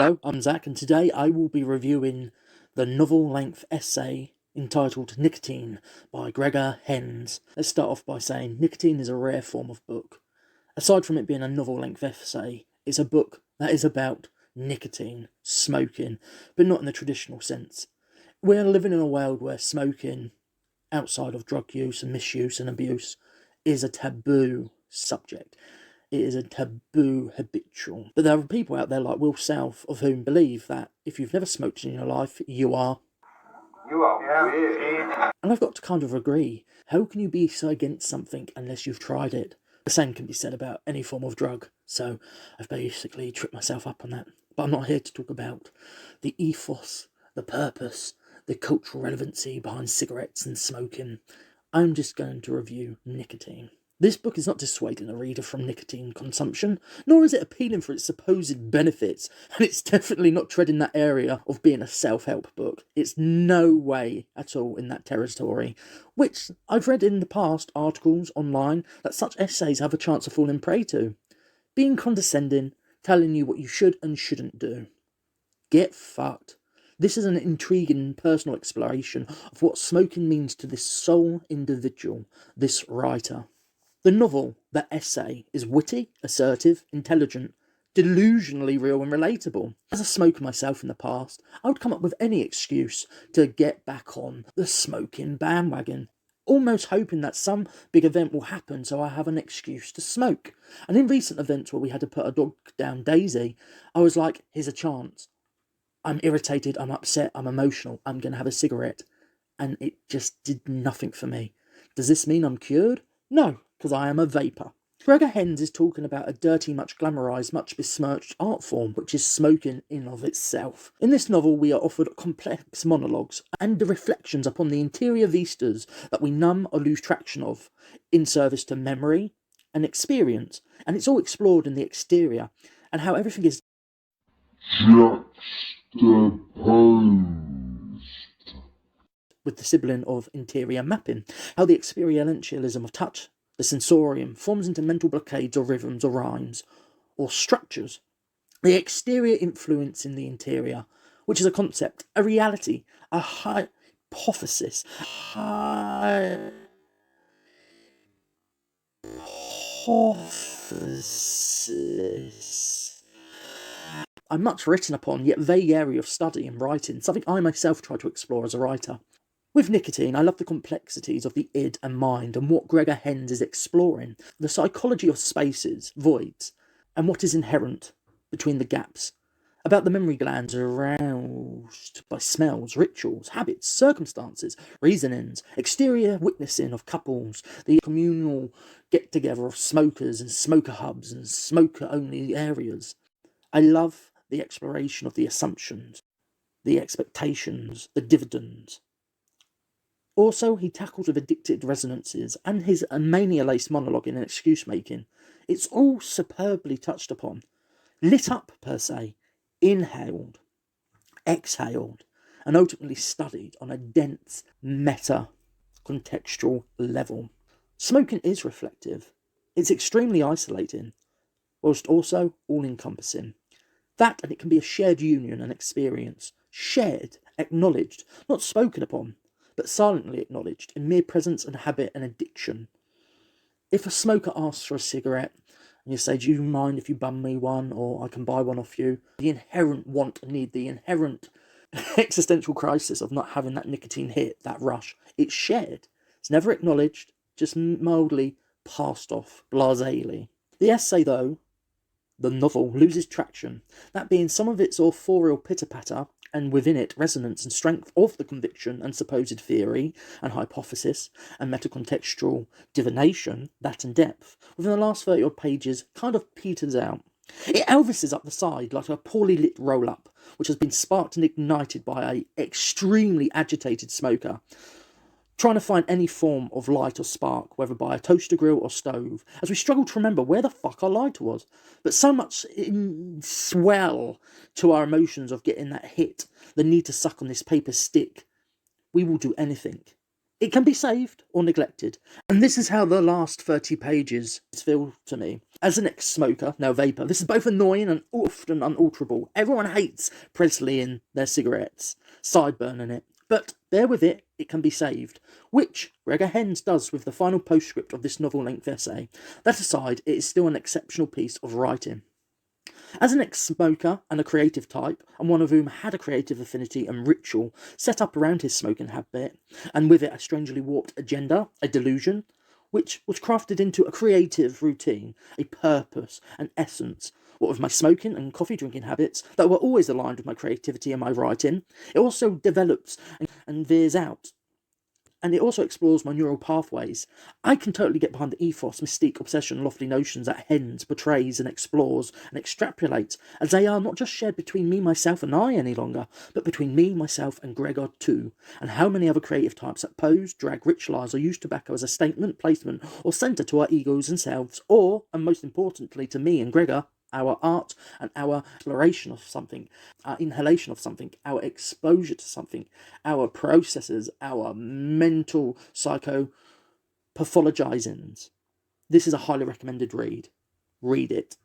Hello, I'm Zach, and today I will be reviewing the novel-length essay entitled Nicotine by Gregor Hens. Let's start off by saying nicotine is a rare form of book. Aside from it being a novel-length essay, it's a book that is about nicotine, smoking, but not in the traditional sense. We're living in a world where smoking, outside of drug use and misuse and abuse, is a taboo subject. It is a taboo habitual. But there are people out there like Will South of whom believe that if you've never smoked in your life, you are weird. And I've got to kind of agree. How can you be so against something unless you've tried it? The same can be said about any form of drug. So I've basically tripped myself up on that. But I'm not here to talk about the ethos, the purpose, the cultural relevancy behind cigarettes and smoking. I'm just going to review nicotine. This book is not dissuading a reader from nicotine consumption, nor is it appealing for its supposed benefits, and it's definitely not treading that area of being a self-help book. It's no way at all in that territory, which I've read in the past articles online that such essays have a chance of falling prey to. Being condescending, telling you what you should and shouldn't do. Get fucked. This is an intriguing personal exploration of what smoking means to this sole individual, this writer. The novel, that essay, is witty, assertive, intelligent, delusionally real and relatable. As a smoker myself in the past, I would come up with any excuse to get back on the smoking bandwagon, almost hoping that some big event will happen so I have an excuse to smoke. And in recent events where we had to put a dog down Daisy, I was like, here's a chance. I'm irritated, I'm upset, I'm emotional, I'm going to have a cigarette. And it just did nothing for me. Does this mean I'm cured? No, because I am a vapour. Gregor Hens is talking about a dirty, much glamorised, much besmirched art form, which is smoking in of itself. In this novel, we are offered complex monologues and the reflections upon the interior vistas that we numb or lose traction of, in service to memory and experience, and it's all explored in the exterior, and how everything is juxtaposed with the sibling of interior mapping, how the experientialism of touch, the sensorium, forms into mental blockades or rhythms or rhymes or structures. The exterior influence in the interior, which is a concept, a reality, a hypothesis. A much written upon, yet vague area of study and writing, something I myself try to explore as a writer. With nicotine, I love the complexities of the id and mind and what Gregor Hens is exploring, the psychology of spaces, voids, and what is inherent between the gaps, about the memory glands aroused by smells, rituals, habits, circumstances, reasonings, exterior witnessing of couples, the communal get-together of smokers and smoker hubs and smoker-only areas. I love the exploration of the assumptions, the expectations, the dividends. Also, he tackles with addictive resonances and his mania-laced monologue and excuse-making. It's all superbly touched upon, lit up per se, inhaled, exhaled, and ultimately studied on a dense, meta-contextual level. Smoking is reflective. It's extremely isolating, whilst also all-encompassing. That, and it can be a shared union and experience, shared, acknowledged, not spoken upon, but silently acknowledged in mere presence and habit and addiction. If a smoker asks for a cigarette, and you say, do you mind if you bum me one, or I can buy one off you, the inherent want and need, the inherent existential crisis of not having that nicotine hit, that rush, it's shared. It's never acknowledged, just mildly passed off, blasely. The essay, though, the novel, loses traction, that being some of its authorial pitter-patter, and within it resonance and strength of the conviction and supposed theory and hypothesis and metacontextual divination, that in depth, within the last 30-odd pages, kind of peters out. It Elvises up the side like a poorly lit roll-up, which has been sparked and ignited by an extremely agitated smoker, trying to find any form of light or spark, whether by a toaster grill or stove, as we struggle to remember where the fuck our lighter was. But so much swell to our emotions of getting that hit, the need to suck on this paper stick, we will do anything. It can be saved or neglected, and this is how the last 30 pages feel to me. As an ex-smoker, now vapor, this is both annoying and often unalterable. Everyone hates Presley in their cigarettes, sideburning it. But bear with it, it can be saved. Which Gregor Hens does with the final postscript of this novel-length essay. That aside, it is still an exceptional piece of writing. As an ex-smoker and a creative type, and one of whom had a creative affinity and ritual set up around his smoking habit, and with it a strangely warped agenda, a delusion, which was crafted into a creative routine, a purpose, an essence, what with my smoking and coffee drinking habits that were always aligned with my creativity and my writing, it also develops and veers out. And it also explores my neural pathways. I can totally get behind the ethos, mystique, obsession, lofty notions that Hens portrays and explores and extrapolates, as they are not just shared between me, myself, and I any longer, but between me, myself, and Gregor too, and how many other creative types that pose, drag, rich lies, or use tobacco as a statement, placement, or centre to our egos and selves, or, and most importantly to me and Gregor, our art and our exploration of something, our inhalation of something, our exposure to something, our processes, our mental psycho pathologizings. This is a highly recommended read. Read it.